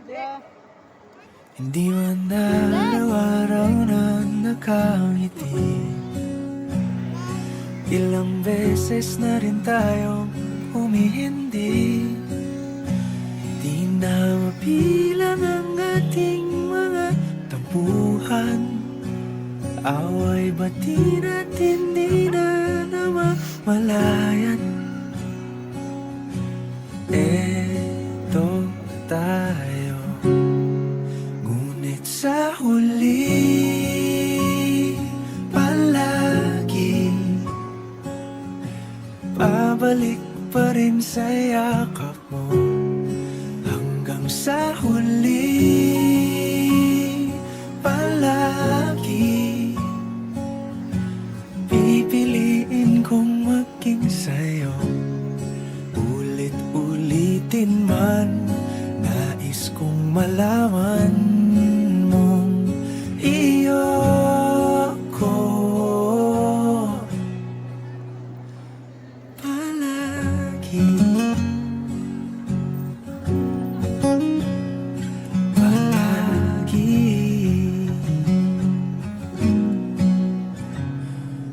Hindi man araw-araw na nakangiti. Ilang beses na rin tayo humihindi. Di na mapilang ang ating mga tampuhan. Away bati natin di na namamalayan. Eto tayo, ngunit sa huli palagi babalik pa rin sa yakap mo. Hanggang sa huli palagi pipiliin kong maging sa'yo. Ulit-ulitin man, nais kong malaman mong iyo ko palagi.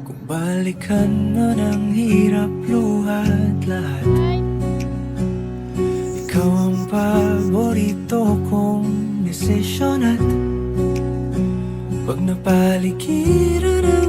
Kung balikan man ang hirap, luhat lahat, ikaw ang paborito kong desisyon. At pag napaligiran